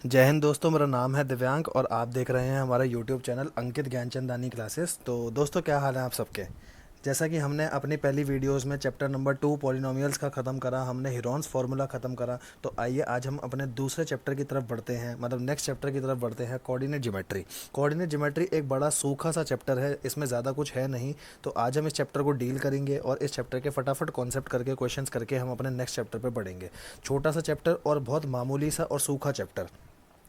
जय हिंद दोस्तों, मेरा नाम है दिव्यांग और आप देख रहे हैं हमारा यूट्यूब चैनल अंकित ज्ञानचंदानी क्लासेस। तो दोस्तों, क्या हाल है आप सबके। जैसा कि हमने अपनी पहली वीडियोस में चैप्टर नंबर 2 पॉलिनोमियल्स का ख़त्म करा, हमने हीरोन्स फार्मूला ख़त्म करा। तो आइए आज हम अपने दूसरे चैप्टर की तरफ बढ़ते हैं, मतलब नेक्स्ट चैप्टर की तरफ बढ़ते हैं, कोऑर्डिनेट ज्योमेट्री। कोऑर्डिनेट ज्योमेट्री एक बड़ा सूखा सा चैप्टर है, इसमें ज़्यादा कुछ है नहीं। तो आज हम इस चैप्टर को डील करेंगे और इस चैप्टर के फटाफट कॉन्सेप्ट करके, क्वेश्चंस करके हम अपने नेक्स्ट चैप्टर पर बढ़ेंगे। छोटा सा चैप्टर और बहुत मामूली सा और सूखा चैप्टर।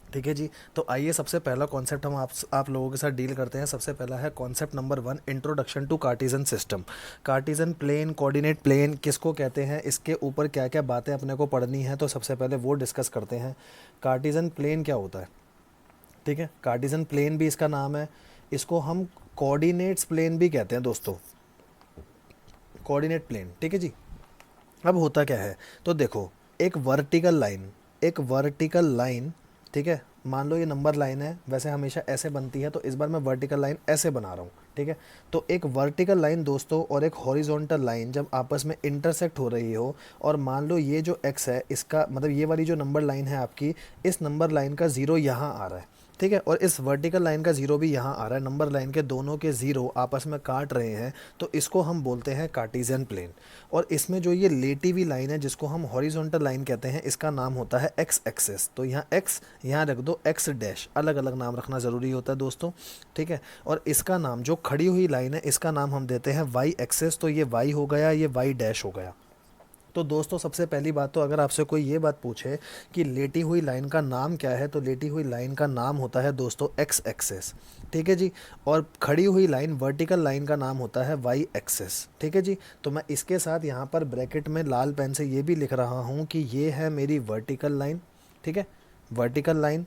ठीक है जी। तो आइए सबसे पहला कॉन्सेप्ट हम आप लोगों के साथ डील करते हैं। सबसे पहला है concept number 1, introduction to Cartesian system. Cartesian plane, coordinate plane किसको कहते हैं, इसके ऊपर क्या क्या बातें अपने को पढ़नी है, तो सबसे पहले वो डिस्कस करते हैं। कार्टिजन प्लेन क्या होता है। ठीक है, कार्टिजन प्लेन भी इसका नाम है। इसको हम कोऑर्डिनेट्स प्लेन भी कहते हैं दोस्तों, कोऑर्डिनेट प्लेन। ठीक है जी। अब होता क्या है, तो देखो, एक वर्टिकल लाइन, एक वर्टिकल लाइन, ठीक है। मान लो ये नंबर लाइन है, वैसे हमेशा ऐसे बनती है, तो इस बार मैं वर्टिकल लाइन ऐसे बना रहा हूँ। ठीक है। तो एक वर्टिकल लाइन दोस्तों और एक हॉरिजॉन्टल लाइन जब आपस में इंटरसेक्ट हो रही हो, और मान लो ये जो एक्स है, इसका मतलब ये वाली जो नंबर लाइन है आपकी, इस नंबर लाइन का ज़ीरो यहाँ आ रहा है। ठीक है, और इस वर्टिकल लाइन का ज़ीरो भी यहाँ आ रहा है, नंबर लाइन के दोनों के ज़ीरो आपस में काट रहे हैं, तो इसको हम बोलते हैं कार्टेशियन प्लेन। और इसमें जो ये लेटी हुई लाइन है, जिसको हम हॉरिजॉन्टल लाइन कहते हैं, इसका नाम होता है एक्स एक्सेस। तो यहाँ एक्स यहाँ रख दो, एक्स डैश, अलग अलग नाम रखना ज़रूरी होता है दोस्तों। ठीक है। और इसका नाम, जो खड़ी हुई लाइन है, इसका नाम हम देते हैं वाई एक्सेस। तो ये वाई हो गया, ये वाई डैश हो गया। तो दोस्तों, सबसे पहली बात तो अगर आपसे कोई ये बात पूछे कि लेटी हुई लाइन का नाम क्या है, तो लेटी हुई लाइन का नाम होता है दोस्तों एक्स एक्सेस। ठीक है जी। और खड़ी हुई लाइन, वर्टिकल लाइन का नाम होता है वाई एक्सेस। ठीक है जी। तो मैं इसके साथ यहाँ पर ब्रैकेट में लाल पेन से ये भी लिख रहा हूँ कि ये है मेरी वर्टिकल लाइन। ठीक है, वर्टिकल लाइन,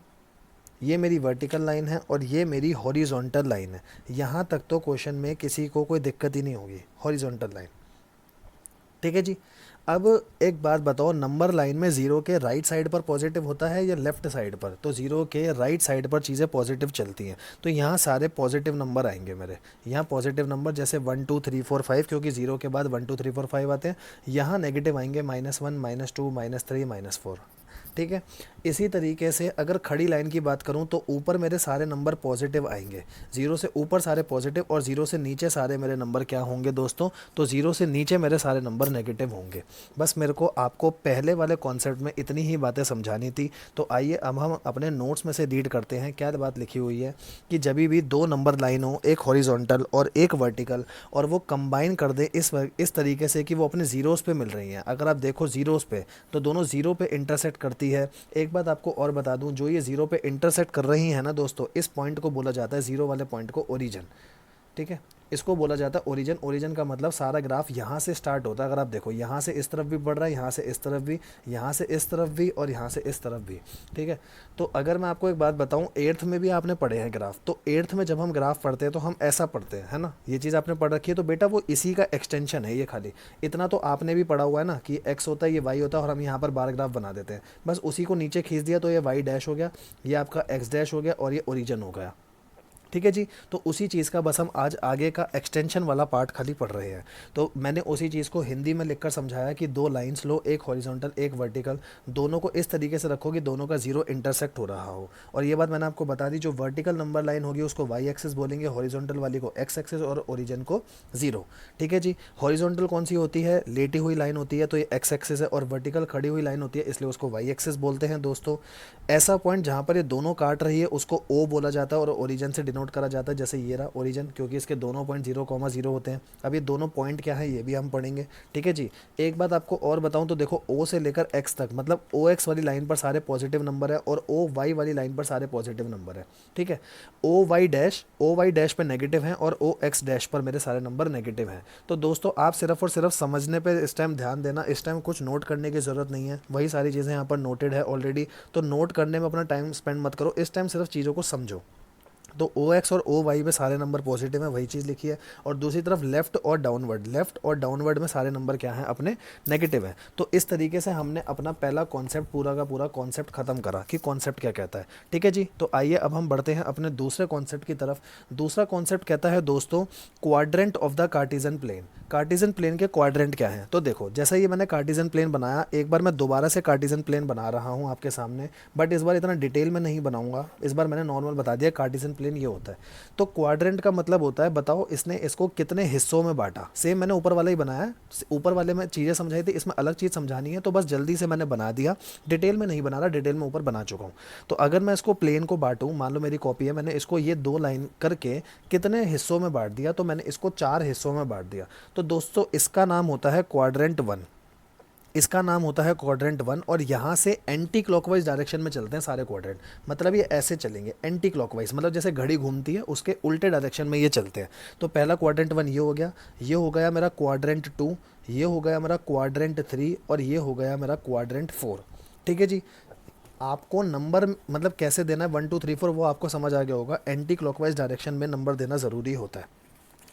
ये मेरी वर्टिकल लाइन है और ये मेरी हॉरिजॉन्टल लाइन है। यहाँ तक तो क्वेश्चन में किसी को कोई दिक्कत ही नहीं होगी, हॉरिजॉन्टल लाइन। ठीक है जी। अब एक बात बताओ, नंबर लाइन में ज़ीरो के राइट साइड पर पॉजिटिव होता है या लेफ्ट साइड पर, तो ज़ीरो के राइट साइड पर चीज़ें पॉजिटिव चलती हैं। तो यहाँ सारे पॉजिटिव नंबर आएंगे मेरे, यहाँ पॉजिटिव नंबर जैसे 1 2 3 4 5, क्योंकि ज़ीरो के बाद 1 2 3 4 5 आते हैं। यहाँ नेगेटिव आएंगे -1 -2 -3 -4। ठीक है। इसी तरीके से अगर खड़ी लाइन की बात करूं, तो ऊपर मेरे सारे नंबर पॉजिटिव आएंगे, ज़ीरो से ऊपर सारे पॉजिटिव, और ज़ीरो से नीचे सारे मेरे नंबर क्या होंगे दोस्तों, तो ज़ीरो से नीचे मेरे सारे नंबर नेगेटिव होंगे। बस मेरे को आपको पहले वाले कॉन्सेप्ट में इतनी ही बातें समझानी थी। तो आइए अब हम अपने नोट्स में से रीड करते हैं, क्या बात लिखी हुई है कि जब भी दो नंबर लाइन हो, एक हॉरिजॉन्टल और एक वर्टिकल, और वो कंबाइन कर दे इस तरीके से कि वो अपने ज़ीरोज़ पे मिल रही हैं। अगर आप देखो ज़ीरोज़ पे, तो दोनों ज़ीरो पे इंटरसेक्ट करती है। एक बात आपको और बता दूं, जो ये ज़ीरो पे इंटरसेक्ट कर रही है ना दोस्तों, इस पॉइंट को बोला जाता है, ज़ीरो वाले पॉइंट को, ओरिजिन। ठीक है, इसको बोला जाता है ओरिजिन। ओरिजिन का मतलब सारा ग्राफ यहाँ से स्टार्ट होता है। अगर आप देखो, यहाँ से इस तरफ भी बढ़ रहा है, यहाँ से इस तरफ भी, यहाँ से इस तरफ भी, और यहाँ से इस तरफ भी। ठीक है। तो अगर मैं आपको एक बात बताऊँ, एट्थ में भी आपने पढ़े हैं ग्राफ, तो एट्थ में जब हम ग्राफ पढ़ते हैं तो हम ऐसा पढ़ते हैं, है ना, ये चीज़ आपने पढ़ रखी है। तो बेटा वो इसी का एक्सटेंशन है ये, खाली इतना तो आपने भी पढ़ा हुआ है ना कि एक्स होता है, ये वाई होता है, और हम यहाँ पर बार ग्राफ बना देते हैं। बस उसी को नीचे खींच दिया, तो ये वाई डैश हो गया, ये आपका एक्स डैश हो गया, और ये ओरिजिन हो गया। ठीक है जी। तो उसी चीज़ का बस हम आज आगे का एक्सटेंशन वाला पार्ट खाली पढ़ रहे हैं। तो मैंने उसी चीज़ को हिंदी में लिखकर समझाया कि दो लाइंस लो, एक हॉरिजॉन्टल एक वर्टिकल, दोनों को इस तरीके से रखो कि दोनों का जीरो इंटरसेक्ट हो रहा हो। और ये बात मैंने आपको बता दी, जो वर्टिकल नंबर लाइन होगी उसको वाई एक्सिस बोलेंगे, हॉरिजॉन्टल वाली को एक्स एक्सिस, और ओरिजिन को जीरो। ठीक है जी। हॉरिजॉन्टल कौन सी होती है, लेटी हुई लाइन होती है, तो ये एक्स एक्सिस है, और वर्टिकल खड़ी हुई लाइन होती है, इसलिए उसको वाई एक्सिस बोलते हैं दोस्तों। ऐसा पॉइंट जहाँ पर ये दोनों काट रही है उसको ओ बोला जाता है, और ओरिजिन से डिनोट करा जाता है, जैसे ये रहा ओरिजिन, क्योंकि इसके दोनों पॉइंट 0,0 होते हैं। अब ये दोनों पॉइंट क्या है ये भी हम पढ़ेंगे। ठीक है जी। एक बात आपको और बताऊं, तो देखो, ओ से लेकर एक्स तक, मतलब ओ एक्स वाली लाइन पर सारे पॉजिटिव नंबर है, और ओ वाई वाली लाइन पर सारे पॉजिटिव नंबर है। ठीक है। ओ वाई डैश पर नेगेटिव है, और ओ एक्स डैश पर मेरे सारे नंबर नेगेटिव हैं। तो दोस्तों, आप सिर्फ और सिर्फ समझने पर इस टाइम ध्यान देना, इस टाइम कुछ नोट करने की ज़रूरत नहीं है, वही सारी चीज़ें यहाँ पर नोटेड है ऑलरेडी। तो नोट करने में अपना टाइम स्पेंड मत करो, इस टाइम सिर्फ चीज़ों को समझो। तो ओ एक्स और ओ वाई में सारे नंबर पॉजिटिव हैं, वही चीज़ लिखी है। और दूसरी तरफ लेफ्ट और डाउनवर्ड में सारे नंबर क्या हैं, अपने नेगेटिव हैं। तो इस तरीके से हमने अपना पहला कॉन्सेप्ट, पूरा का पूरा कॉन्सेप्ट खत्म करा कि कॉन्सेप्ट क्या कहता है। ठीक है जी, तो आइए अब हम बढ़ते हैं अपने दूसरे कॉन्सेप्ट की तरफ। दूसरा कॉन्सेप्ट कहता है दोस्तों quadrant of the Cartesian plane. Cartesian plane के क्वाड्रेंट क्या हैं, तो देखो जैसा ये मैंने कार्टिजन प्लेन बनाया, एक बार मैं दोबारा से कार्टिजन प्लेन बना रहा हूँ आपके सामने, बट इस बार इतना डिटेल में नहीं बनाऊंगा, इस बार मैंने नॉर्मल बता दिया कार्टिजन प्लेन ये होता है। तो क्वाड्रेंट का मतलब होता है, बताओ इसने इसको कितने हिस्सों में बांटा। सेम मैंने ऊपर वाला ही बनाया, ऊपर वाले में चीज़ें समझाई थी, इसमें अलग चीज़ समझानी है, तो बस जल्दी से मैंने बना दिया, डिटेल में नहीं बना रहा, डिटेल में ऊपर बना चुका हूँ। तो अगर मैं इसको प्लेन को बांटूँ, मान लो मेरी कॉपी है, मैंने इसको ये 2 लाइन करके कितने हिस्सों में बांट दिया, तो मैंने इसको 4 हिस्सों में बांट दिया। तो दोस्तों इसका नाम होता है क्वाड्रेंट 1, इसका नाम होता है क्वाड्रेंट 1। और यहाँ से एंटी क्लॉकवाइज डायरेक्शन में चलते हैं सारे क्वाड्रेंट, मतलब ये ऐसे चलेंगे एंटी क्लॉकवाइज, मतलब जैसे घड़ी घूमती है उसके उल्टे डायरेक्शन में ये चलते हैं। तो पहला क्वाड्रेंट 1 ये हो गया, ये हो गया मेरा क्वाड्रेंट 2, ये हो गया मेरा क्वाड्रेंट 3 और ये हो गया मेरा क्वाड्रेंट 4। ठीक है जी, आपको नंबर मतलब कैसे देना है 1 2 3 4 वो आपको समझ आ गया होगा, एंटी क्लॉकवाइज डायरेक्शन में नंबर देना ज़रूरी होता है।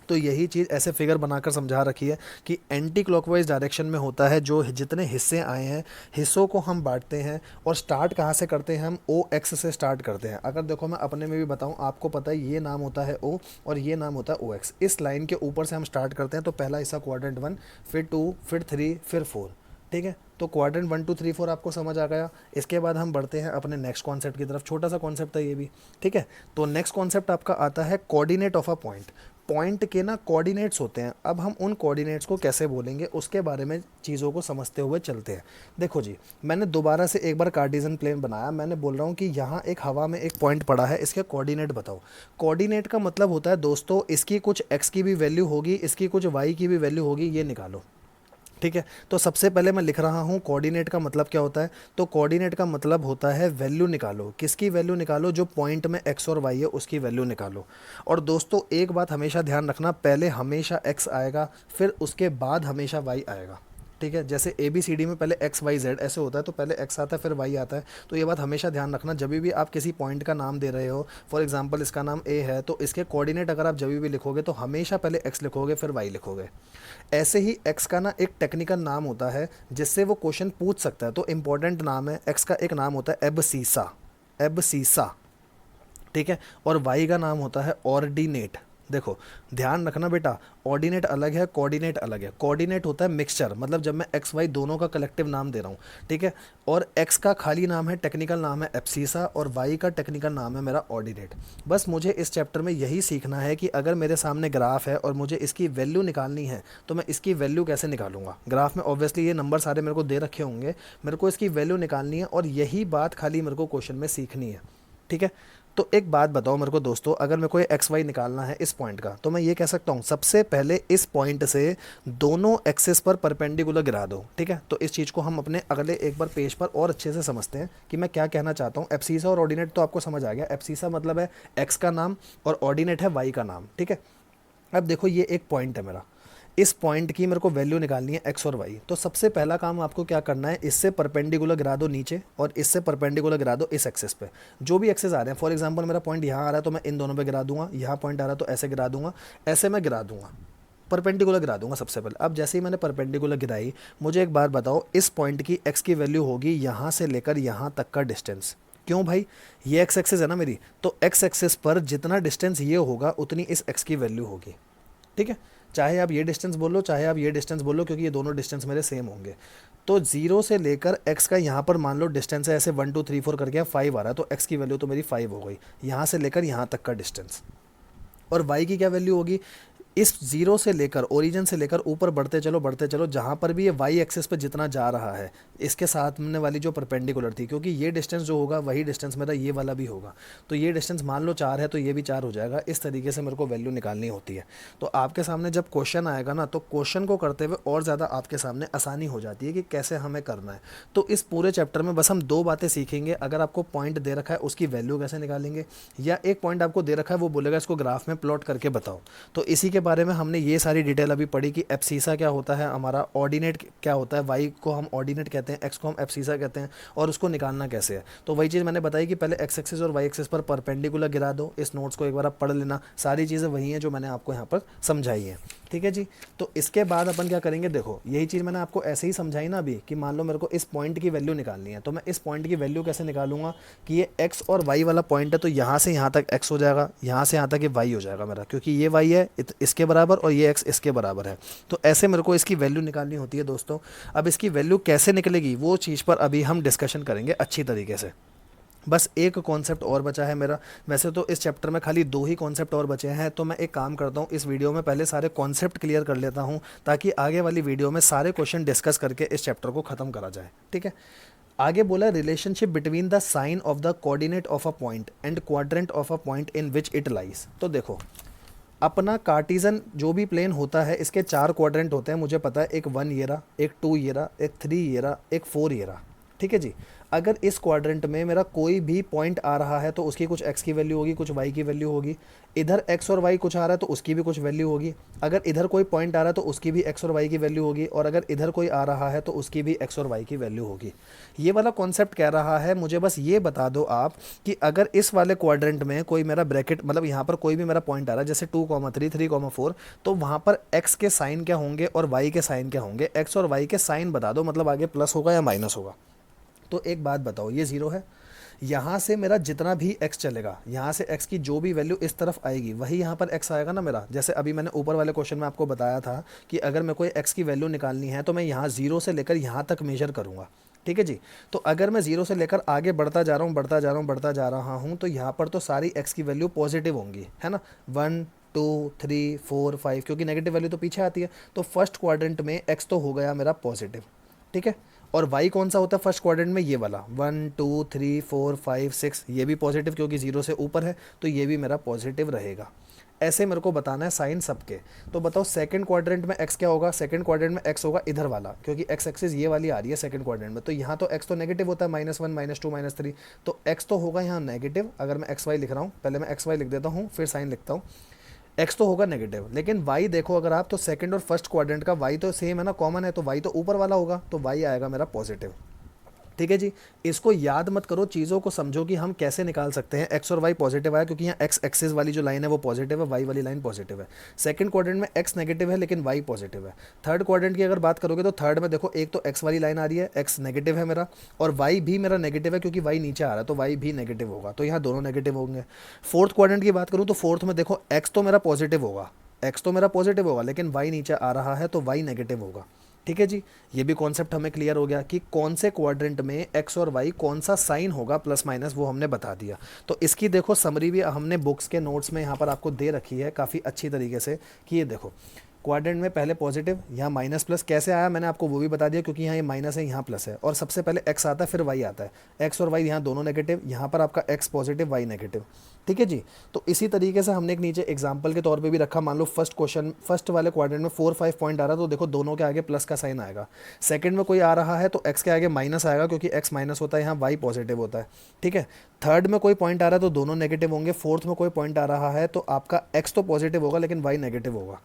तो यही चीज़ ऐसे फिगर बनाकर समझा रखी है कि एंटी क्लॉकवाइज डायरेक्शन में होता है, जो जितने हिस्से आए हैं हिस्सों को हम बांटते हैं। और स्टार्ट कहाँ से करते हैं, हम ओ एक्स से स्टार्ट करते हैं। अगर देखो मैं अपने में भी बताऊँ, आपको पता है ये नाम होता है ओ और ये नाम होता है ओ एक्स। इस लाइन के ऊपर से हम स्टार्ट करते हैं। तो पहला हिस्सा क्वाड्रेंट 1, फिर 2, फिर 3, फिर 4। ठीक है, तो क्वाड्रेंट 1 2 3 4 आपको समझ आ गया। इसके बाद हम बढ़ते हैं अपने नेक्स्ट कॉन्सेप्ट की तरफ, छोटा सा कॉन्सेप्ट है ये भी। ठीक है, तो नेक्स्ट कॉन्सेप्ट आपका आता है coordinate of a point. Point के ना कोऑर्डिनेट्स होते हैं, अब हम उन कोऑर्डिनेट्स को कैसे बोलेंगे उसके बारे में चीज़ों को समझते हुए चलते हैं। देखो जी, मैंने दोबारा से एक बार कार्टेशियन प्लेन बनाया, मैंने बोल रहा हूँ कि यहाँ एक हवा में एक पॉइंट पड़ा है, इसके कोऑर्डिनेट बताओ। कोऑर्डिनेट का मतलब होता है दोस्तों, इसकी कुछ एक्स की भी वैल्यू होगी, इसकी कुछ वाई की भी वैल्यू होगी, ये निकालो। ठीक है, तो सबसे पहले मैं लिख रहा हूँ कोऑर्डिनेट का मतलब क्या होता है। तो कोऑर्डिनेट का मतलब होता है वैल्यू निकालो। किसकी वैल्यू निकालो, जो पॉइंट में एक्स और वाई है उसकी वैल्यू निकालो। और दोस्तों एक बात हमेशा ध्यान रखना, पहले हमेशा एक्स आएगा, फिर उसके बाद हमेशा वाई आएगा। ठीक है, जैसे ए बी सी डी में पहले एक्स वाई जेड ऐसे होता है, तो पहले एक्स आता है फिर वाई आता है। तो ये बात हमेशा ध्यान रखना, जब भी आप किसी पॉइंट का नाम दे रहे हो, फॉर एग्जांपल इसका नाम ए है, तो इसके कोऑर्डिनेट अगर आप जब भी लिखोगे तो हमेशा पहले एक्स लिखोगे फिर वाई लिखोगे। ऐसे ही एक्स का ना एक टेक्निकल नाम होता है जिससे वो क्वेश्चन पूछ सकता है, तो इंपॉर्टेंट नाम है एक्स का, एक नाम होता है एबसीसा, एबसीसा। ठीक है, और वाई का नाम होता है ऑर्डिनेट। देखो ध्यान रखना बेटा, ऑर्डिनेट अलग है, कोऑर्डिनेट अलग है। कोऑर्डिनेट होता है मिक्सचर, मतलब जब मैं एक्स वाई दोनों का कलेक्टिव नाम दे रहा हूँ। ठीक है, और एक्स का खाली नाम है, टेक्निकल नाम है एप्सीसा, और वाई का टेक्निकल नाम है मेरा ऑर्डिनेट। बस मुझे इस चैप्टर में यही सीखना है कि अगर मेरे सामने ग्राफ है और मुझे इसकी वैल्यू निकालनी है, तो मैं इसकी वैल्यू कैसे निकालूंगा। ग्राफ में ऑब्वियसली ये नंबर सारे मेरे को दे रखे होंगे, मेरे को इसकी वैल्यू निकालनी है, और यही बात खाली मेरे को क्वेश्चन में सीखनी है। ठीक है, तो एक बात बताओ मेरे को दोस्तों, अगर मेरे को ये एक्स वाई निकालना है इस पॉइंट का, तो मैं ये कह सकता हूँ सबसे पहले इस पॉइंट से दोनों एक्सेस पर परपेंडिकुलर गिरा दो। ठीक है, तो इस चीज़ को हम अपने अगले एक बार पेज पर और अच्छे से समझते हैं कि मैं क्या कहना चाहता हूँ। एप्सीसा और ऑर्डिनेट तो आपको समझ आ गया। एप्सीसा मतलब है एक्स का नाम और ऑर्डिनेट है वाई का नाम। ठीक है, अब देखो ये एक पॉइंट है मेरा, इस पॉइंट की मेरे को वैल्यू निकालनी है एक्स और वाई। तो सबसे पहला काम आपको क्या करना है, इससे परपेंडिकुलर गिरा दो नीचे और इससे परपेंडिकुलर गिरा दो इस एक्सेस पे, जो भी एक्सेस आ रहे हैं। फॉर एग्जांपल मेरा पॉइंट यहाँ आ रहा है तो मैं इन दोनों पे गिरा दूंगा, यहाँ पॉइंट आ रहा है तो ऐसे गिरा दूंगा, ऐसे मैं गिरा दूंगा, परपेंडिकुलर गिरा दूंगा सबसे पहले। अब जैसे ही मैंने परपेंडिकुलर गिराई, मुझे एक बात बताओ, इस पॉइंट की एक्स की वैल्यू होगी यहाँ से लेकर यहाँ तक का डिस्टेंस। क्यों भाई, ये एक्स एक्सेस है ना मेरी, तो एक्स एक्सेस पर जितना डिस्टेंस ये होगा उतनी इस एक्स की वैल्यू होगी। ठीक है, चाहे आप ये डिस्टेंस बोलो चाहे आप ये डिस्टेंस बोलो, क्योंकि ये दोनों डिस्टेंस मेरे सेम होंगे। तो जीरो से लेकर एक्स का यहाँ पर मान लो डिस्टेंस है ऐसे 1 2 3 4 करके 5 आ रहा है, तो एक्स की वैल्यू तो मेरी 5 हो गई, यहाँ से लेकर यहाँ तक का डिस्टेंस। और वाई की क्या वैल्यू होगी, इस जीरो से लेकर ओरिजिन से लेकर ऊपर बढ़ते चलो जहाँ पर भी ये वाई एक्सिस पे जितना जा रहा है, इसके साथ में वाली जो परपेंडिकुलर थी, क्योंकि ये डिस्टेंस जो होगा वही डिस्टेंस मेरा ये वाला भी होगा। तो ये डिस्टेंस मान लो 4 है तो ये भी 4 हो जाएगा। इस तरीके से मेरे को वैल्यू निकालनी होती है। तो आपके सामने जब क्वेश्चन आएगा ना, तो क्वेश्चन को करते हुए और ज़्यादा आपके सामने आसानी हो जाती है कि कैसे हमें करना है। तो इस पूरे चैप्टर में बस हम 2 बातें सीखेंगे। अगर आपको पॉइंट दे रखा है उसकी वैल्यू कैसे निकालेंगे, या एक पॉइंट आपको दे रखा है वो बोलेगा इसको ग्राफ में प्लॉट करके बताओ, तो इसी के के बारे में हमने ये सारी डिटेल अभी पढ़ी कि एब्सिसा क्या होता है, हमारा ऑर्डिनेट क्या होता है, वाई को हम ऑर्डिनेट कहते हैं, एक्स को हम एब्सिसा कहते हैं, और उसको निकालना कैसे है। तो वही चीज़ मैंने बताई कि पहले एक्स एक्सिस और वाई एक्सिस पर परपेंडिकुलर गिरा दो। इस नोट्स को एक बार आप पढ़ लेना, सारी चीज़ें वही हैं जो मैंने आपको यहाँ पर समझाई हैं, ठीक है जी। तो इसके बाद अपन क्या करेंगे, देखो यही चीज़ मैंने आपको ऐसे ही समझाई ना अभी, कि मान लो मेरे को इस पॉइंट की वैल्यू निकालनी है, तो मैं इस पॉइंट की वैल्यू कैसे निकालूंगा कि ये एक्स और वाई वाला पॉइंट है, तो यहाँ से यहाँ तक एक्स हो जाएगा, यहाँ से यहाँ तक ये वाई हो जाएगा मेरा, क्योंकि ये वाई है इसके बराबर और ये एक्स इसके बराबर है। तो ऐसे मेरे को इसकी वैल्यू निकालनी होती है दोस्तों। अब इसकी वैल्यू कैसे निकलेगी वो चीज़ पर अभी हम डिस्कशन करेंगे अच्छी तरीके से। बस एक कॉन्सेप्ट और बचा है मेरा, वैसे तो इस चैप्टर में खाली 2 ही कॉन्सेप्ट और बचे हैं, तो मैं एक काम करता हूँ, इस वीडियो में पहले सारे कॉन्सेप्ट क्लियर कर लेता हूँ, ताकि आगे वाली वीडियो में सारे क्वेश्चन डिस्कस करके इस चैप्टर को ख़त्म करा जाए, ठीक है। आगे बोला relationship between the sign of the coordinate of a point and quadrant of a point in which it lies. तो देखो अपना कार्टिजन जो भी प्लेन होता है, इसके 4 क्वाड्रेंट होते हैं, मुझे पता है, एक 1 ये रहा, एक 2 ये रहा, एक 3 ये रहा, एक 4 ये रहा, ठीक है जी। अगर इस क्वाड्रेंट में मेरा कोई भी पॉइंट आ रहा है तो उसकी कुछ x की वैल्यू होगी, कुछ y की वैल्यू होगी। इधर x और y कुछ आ रहा है तो उसकी भी कुछ वैल्यू होगी। अगर इधर कोई पॉइंट आ रहा है तो उसकी भी x और y की वैल्यू होगी, और अगर इधर कोई आ रहा है तो उसकी भी x और y की वैल्यू होगी। ये वाला कॉन्सेप्ट कह रहा है, मुझे बस ये बता दो आप कि अगर इस वाले क्वाड्रेंट में कोई मेरा ब्रैकेट, मतलब यहाँ पर कोई भी मेरा पॉइंट आ रहा है, जैसे 2,3, 3,4, तो वहाँ पर x के साइन क्या होंगे और y के साइन क्या होंगे। x और y के साइन बता दो, मतलब आगे प्लस होगा या माइनस होगा। तो एक बात बताओ, ये 0 है, यहाँ से मेरा जितना भी x चलेगा, यहाँ से x की जो भी वैल्यू इस तरफ आएगी वही यहाँ पर x आएगा ना मेरा। जैसे अभी मैंने ऊपर वाले क्वेश्चन में आपको बताया था कि अगर मैं कोई x की वैल्यू निकालनी है तो मैं यहाँ 0 से लेकर यहाँ तक मेजर करूँगा, ठीक है जी। तो अगर मैं 0 से लेकर आगे बढ़ता जा रहा हूँ, बढ़ता जा रहा हूँ, बढ़ता जा रहा हूँ, तो यहाँ पर तो सारी x की वैल्यू पॉजिटिव होंगी, है ना, 1 2 3 4 5, क्योंकि नेगेटिव वैल्यू तो पीछे आती है। तो फर्स्ट क्वाड्रेंट में x तो हो गया मेरा पॉजिटिव, ठीक है। और y कौन सा होता है फर्स्ट क्वाड्रेंट में, ये वाला 1 2 3 4 5 6, ये भी पॉजिटिव क्योंकि 0 से ऊपर है, तो ये भी मेरा पॉजिटिव रहेगा। ऐसे मेरे को बताना है साइन सबके। तो बताओ सेकंड क्वाड्रेंट में x क्या होगा, सेकंड क्वाड्रेंट में x होगा इधर वाला, क्योंकि x एक्सिस ये वाली आ रही है सेकंड क्वाड्रेंट में, तो यहाँ तो x तो नेगेटिव होता है, -1 -2 -3, तो x तो होगा यहाँ नेगेटिव। अगर मैं xy लिख रहा हूँ, पहले मैं xy लिख देता हूँ फिर साइन लिखता हूँ, x तो होगा नेगेटिव, लेकिन y देखो अगर आप, तो सेकंड और फर्स्ट क्वाड्रेंट का y तो सेम है ना, कॉमन है, तो y तो ऊपर वाला होगा, तो y आएगा मेरा पॉजिटिव, ठीक है जी। इसको याद मत करो, चीज़ों को समझो कि हम कैसे निकाल सकते हैं। x और y पॉजिटिव आया क्योंकि यहाँ x एक्सिस वाली जो लाइन है वो पॉजिटिव है, y वाली लाइन पॉजिटिव है। सेकंड क्वाड्रेंट में x नेगेटिव है लेकिन y पॉजिटिव है। थर्ड क्वाड्रेंट की अगर बात करोगे तो थर्ड में देखो, एक तो x वाली लाइन आ रही है, x नेगेटिव है मेरा, और y भी मेरा नेगेटिव है क्योंकि y नीचे आ रहा है, तो y भी नेगेटिव होगा, तो यहाँ दोनों नेगेटिव होंगे। फोर्थ क्वाड्रेंट की बात करूँ तो फोर्थ में देखो, x तो मेरा पॉजिटिव होगा, x तो मेरा पॉजिटिव होगा, लेकिन y नीचे आ रहा है तो y नेगेटिव होगा, ठीक है जी। ये भी कॉन्सेप्ट हमें क्लियर हो गया कि कौन से क्वाड्रेंट में x और y कौन सा साइन होगा प्लस माइनस, वो हमने बता दिया। तो इसकी देखो समरी भी हमने बुक्स के नोट्स में यहाँ पर आपको दे रखी है काफ़ी अच्छी तरीके से, कि ये देखो क्वाड्रेंट में पहले पॉजिटिव, यहाँ माइनस प्लस कैसे आया मैंने आपको वो भी बता दिया, क्योंकि यहाँ ये माइनस है यहाँ प्लस है, और सबसे पहले x आता है फिर y आता है। x और y यहाँ दोनों नेगेटिव, यहाँ पर आपका x पॉजिटिव y नेगेटिव, ठीक है जी। तो इसी तरीके से हमने एक नीचे एग्जाम्पल के तौर पे भी रखा, मान लो फर्स्ट क्वेश्चन, फर्स्ट वाले क्वाड्रेंट में 4 5 पॉइंट आ रहा है, तो देखो दोनों के आगे प्लस का साइन आएगा। सेकंड में कोई आ रहा है तो x के आगे माइनस आएगा, क्योंकि x माइनस होता है, यहाँ y पॉजिटिव होता है, ठीक है। थर्ड में कोई पॉइंट आ रहा है तो दोनों नेगेटिव होंगे। फोर्थ में कोई पॉइंट आ रहा है तो आपका x तो पॉजिटिव होगा लेकिन y नेगेटिव होगा।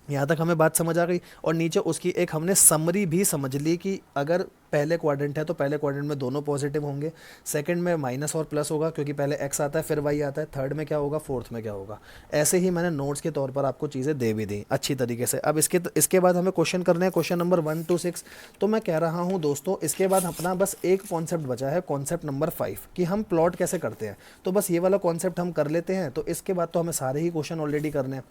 यहाँ तक हमें बात समझ आ गई। और नीचे उसकी एक हमने समरी भी समझ ली कि अगर पहले क्वाड्रेंट है तो पहले क्वाड्रेंट में दोनों पॉजिटिव होंगे, सेकंड में माइनस और प्लस होगा क्योंकि पहले x आता है फिर y आता है, थर्ड में क्या होगा, फोर्थ में क्या होगा। ऐसे ही मैंने नोट्स के तौर पर आपको चीज़ें दे भी दी अच्छी तरीके से। अब इसके बाद हमें क्वेश्चन करने हैं, क्वेश्चन नंबर 1 to 6। तो मैं कह रहा हूँ दोस्तों, इसके बाद अपना बस एक कॉन्सेप्ट बचा है, कॉन्सेप्ट नंबर 5, कि हम प्लॉट कैसे करते हैं। तो बस ये वाला कॉन्सेप्ट हम कर लेते हैं, तो इसके बाद तो हमें सारे ही क्वेश्चन ऑलरेडी करने हैं,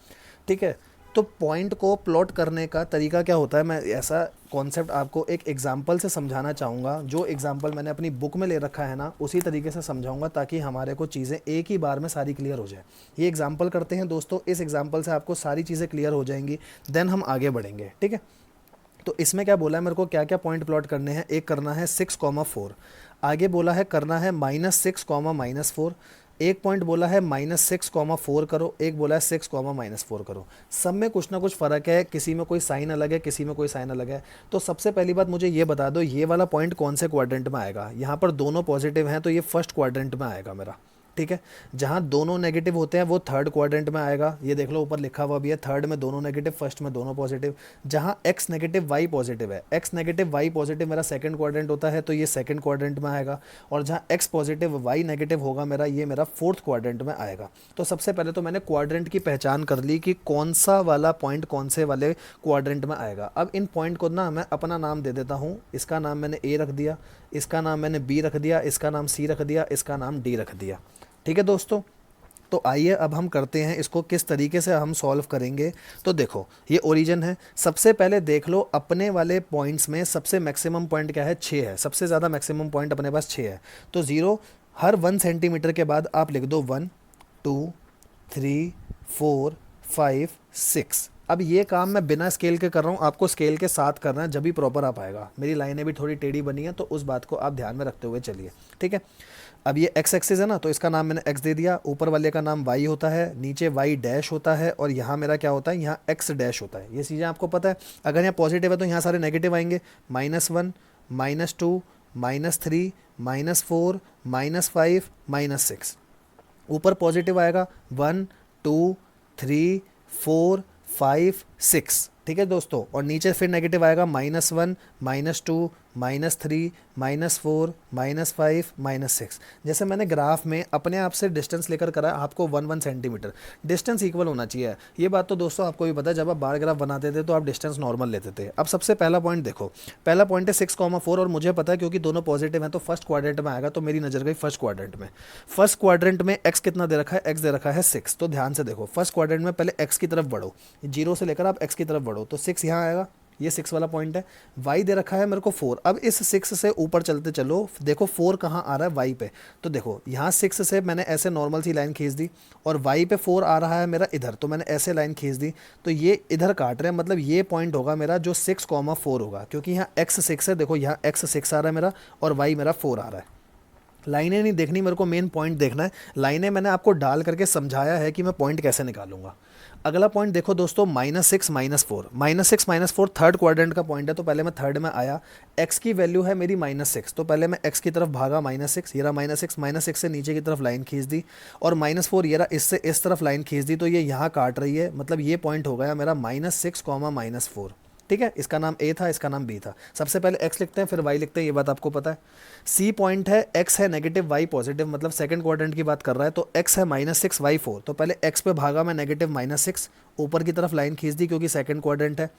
ठीक है। तो पॉइंट को प्लॉट करने का तरीका क्या होता है, मैं ऐसा कॉन्सेप्ट आपको एक एग्जांपल से समझाना चाहूँगा। जो एग्जांपल मैंने अपनी बुक में ले रखा है ना, उसी तरीके से समझाऊंगा ताकि हमारे को चीज़ें एक ही बार में सारी क्लियर हो जाए। ये एग्जांपल करते हैं दोस्तों, इस एग्जांपल से आपको सारी चीज़ें क्लियर हो जाएंगी, देन हम आगे बढ़ेंगे, ठीक है। तो इसमें क्या बोला है मेरे को, क्या क्या पॉइंट प्लॉट करने हैं। एक करना है 6,4, आगे बोला है करना है -6, -4, एक पॉइंट बोला है -6,4 करो, एक बोला है 6, -4 करो। सब में कुछ ना कुछ फ़र्क है, किसी में कोई साइन अलग है, किसी में कोई साइन अलग है। तो सबसे पहली बात मुझे ये बता दो, ये वाला पॉइंट कौन से क्वाड्रेंट में आएगा। यहाँ पर दोनों पॉजिटिव हैं तो ये फर्स्ट क्वाड्रेंट में आएगा मेरा, ठीक है। जहाँ दोनों नेगेटिव होते हैं वो थर्ड क्वाड्रेंट में आएगा, ये देख लो ऊपर लिखा हुआ भी है, थर्ड में दोनों नेगेटिव, फर्स्ट में दोनों पॉजिटिव। जहाँ एक्स नेगेटिव वाई पॉजिटिव है, एक्स नेगेटिव वाई पॉजिटिव मेरा सेकंड क्वाड्रेंट होता है तो ये सेकंड क्वाड्रेंट में आएगा। और जहाँ एक्स पॉजिटिव वाई नेगेटिव होगा मेरा, ये मेरा फोर्थ क्वाड्रेंट में आएगा। तो सबसे पहले तो मैंने क्वाड्रेंट की पहचान कर ली कि कौन सा वाला पॉइंट कौन से वाले क्वाड्रेंट में आएगा। अब इन पॉइंट को ना मैं अपना नाम दे देता हूँ, इसका नाम मैंने ए रख दिया, इसका नाम मैंने बी रख दिया, इसका नाम सी रख दिया, इसका नाम डी रख दिया। ठीक है दोस्तों, तो आइए अब हम करते हैं इसको किस तरीके से हम सॉल्व करेंगे। तो देखो ये ओरिजिन है, सबसे पहले देख लो अपने वाले पॉइंट्स में सबसे मैक्सिमम पॉइंट क्या है, 6 है, सबसे ज़्यादा मैक्सिमम पॉइंट अपने पास 6 है। तो 0 हर 1 सेंटीमीटर के बाद आप लिख दो 1 2 3 4 5 6। अब ये काम मैं बिना स्केल के कर रहा हूँ, आपको स्केल के साथ करना है, जब भी प्रॉपर आ पाएगा। मेरी लाइनें भी थोड़ी टेढ़ी बनी है तो उस बात को आप ध्यान में रखते हुए चलिए, ठीक है। अब ये एक्स एक्सिस है ना, तो इसका नाम मैंने एक्स दे दिया, ऊपर वाले का नाम वाई होता है, नीचे वाई डैश होता है, और यहाँ मेरा क्या होता है, यहाँ एक्स डैश होता है। ये चीज़ें आपको पता है। अगर यहाँ पॉजिटिव है तो यहाँ सारे नेगेटिव आएंगे, -1 -2 -3 -4 -5 -6। ऊपर पॉजिटिव आएगा 1 2 3 4 5 6, ठीक है दोस्तों। और नीचे फिर नेगेटिव आएगा -1 -2 -3 -4 -5 -6। जैसे मैंने ग्राफ में अपने आप से डिस्टेंस लेकर करा, आपको 1 सेंटीमीटर डिस्टेंस इक्वल होना चाहिए। ये बात तो दोस्तों आपको भी पता है, जब आप बार ग्राफ बनाते थे तो आप डिस्टेंस नॉर्मल लेते थे। अब सबसे पहला पॉइंट देखो, पहला पॉइंट है 6,4, और मुझे पता है क्योंकि दोनों पॉजिटिव हैं तो फर्स्ट क्वाड्रेंट में आएगा, तो मेरी नजर गई फर्स्ट क्वाड्रेंट में। फर्स्ट क्वाड्रेंट में एक्स कितना दे रखा है, एक्स दे रखा है 6। तो ध्यान से देखो, फर्स्ट क्वाड्रेंट में पहले एक्स की तरफ बढ़ो, 0 से लेकर आप एक्स की तरफ बढ़ो, तो 6 यहाँ आएगा, ये 6 वाला पॉइंट है। वाई दे रखा है मेरे को 4। अब इस 6 से ऊपर चलते चलो, देखो 4 कहाँ आ रहा है, वाई पे। तो देखो यहाँ 6 से मैंने ऐसे नॉर्मल सी लाइन खींच दी, और वाई पे 4 आ रहा है मेरा इधर, तो मैंने ऐसे लाइन खींच दी, तो ये इधर काट रहे हैं, मतलब ये पॉइंट होगा मेरा जो 6,4 होगा, क्योंकि यहाँ एक्स 6 है, देखो यहाँ एक्स 6 आ रहा है मेरा, और वाई मेरा 4 आ रहा है। लाइनें नहीं देखनी मेरे को, मेन पॉइंट देखना है। लाइनें मैंने आपको डाल करके समझाया है कि मैं पॉइंट कैसे निकालूंगा। अगला पॉइंट देखो दोस्तों, -6 -4, -6 -4 थर्ड क्वाड्रेंट का पॉइंट है, तो पहले मैं थर्ड में आया। एक्स की वैल्यू है मेरी -6, तो पहले मैं एक्स की तरफ भागा, -6, ये रहा -6 से नीचे की तरफ लाइन खींच दी, और -4 ये रहा, इससे इस तरफ लाइन खींच दी, तो ये यहाँ काट रही है, मतलब ये पॉइंट हो गया मेरा -6, -4। ठीक है, इसका नाम ए था, इसका नाम बी था। सबसे पहले एक्स लिखते हैं फिर वाई लिखते हैं, ये बात आपको पता है। सी पॉइंट है, एक्स है नेगेटिव वाई पॉजिटिव, मतलब सेकंड क्वाड्रेंट की बात कर रहा है, तो एक्स है -6 वाई 4, तो पहले एक्स पे भागा मैं नेगेटिव -6, ऊपर की तरफ लाइन खींच दी क्योंकि सेकंड क्वाड्रेंट है।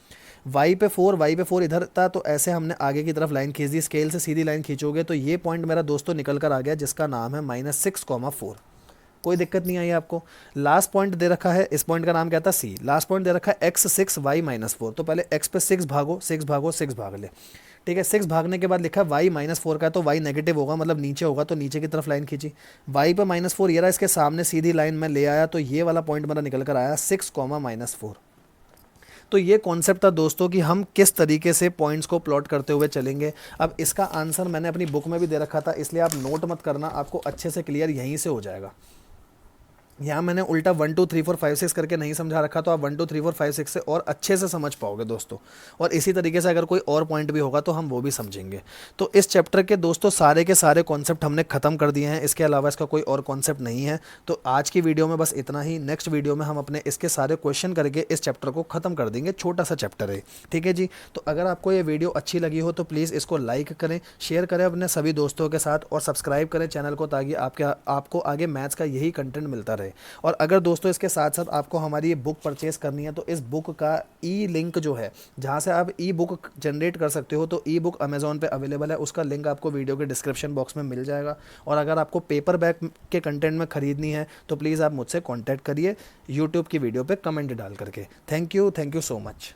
वाई पे 4 इधर था, तो ऐसे हमने आगे की तरफ लाइन खींच दी, स्केल से सीधी लाइन खींचोगे तो ये पॉइंट मेरा दोस्तों निकल कर आ गया, जिसका नाम है -6,4। कोई दिक्कत नहीं आई आपको। लास्ट पॉइंट दे रखा है, इस पॉइंट का नाम क्या था, सी। लास्ट पॉइंट दे रखा है x6 y -4, तो पहले x पे 6 भागो, 6 भागो, 6 भाग ले, ठीक है। 6 भागने के बाद लिखा है y -4 का, तो y नेगेटिव होगा, मतलब नीचे होगा, तो नीचे की तरफ लाइन खींची, y पे -4 ये रहा, इसके सामने सीधी लाइन में ले आया, तो ये वाला पॉइंट मेरा निकल कर आया 6, -4। तो ये कॉन्सेप्ट था दोस्तों कि हम किस तरीके से पॉइंट्स को प्लॉट करते हुए चलेंगे। अब इसका आंसर मैंने अपनी बुक में भी दे रखा था, इसलिए आप नोट मत करना, आपको अच्छे से क्लियर यहीं से हो जाएगा। यहाँ मैंने उल्टा 1 2 3 4 5 6 करके नहीं समझा रखा, तो आप 1 2 3 4 5 6 से और अच्छे से समझ पाओगे दोस्तों। और इसी तरीके से अगर कोई और पॉइंट भी होगा तो हम वो भी समझेंगे। तो इस चैप्टर के दोस्तों सारे के सारे कॉन्सेप्ट हमने ख़त्म कर दिए हैं, इसके अलावा इसका कोई और कॉन्सेप्ट नहीं है। तो आज की वीडियो में बस इतना ही। नेक्स्ट वीडियो में हम अपने इसके सारे क्वेश्चन करके इस चैप्टर को ख़त्म कर देंगे, छोटा सा चैप्टर है, ठीक है जी। तो अगर आपको ये वीडियो अच्छी लगी हो तो प्लीज़ इसको लाइक करें, शेयर करें अपने सभी दोस्तों के साथ, और सब्सक्राइब करें चैनल को, ताकि आपको आगे मैथ्स का यही कंटेंट मिलता रहे। और अगर दोस्तों इसके साथ साथ आपको हमारी ये बुक परचेस करनी है, तो इस बुक का ई लिंक जो है, जहाँ से आप ई बुक जनरेट कर सकते हो, तो ई बुक अमेज़ॉन पे अवेलेबल है, उसका लिंक आपको वीडियो के डिस्क्रिप्शन बॉक्स में मिल जाएगा। और अगर आपको पेपर बैक के कंटेंट में ख़रीदनी है तो प्लीज़ आप मुझसे कॉन्टैक्ट करिए यूट्यूब की वीडियो पे कमेंट डाल करके। Thank you so much.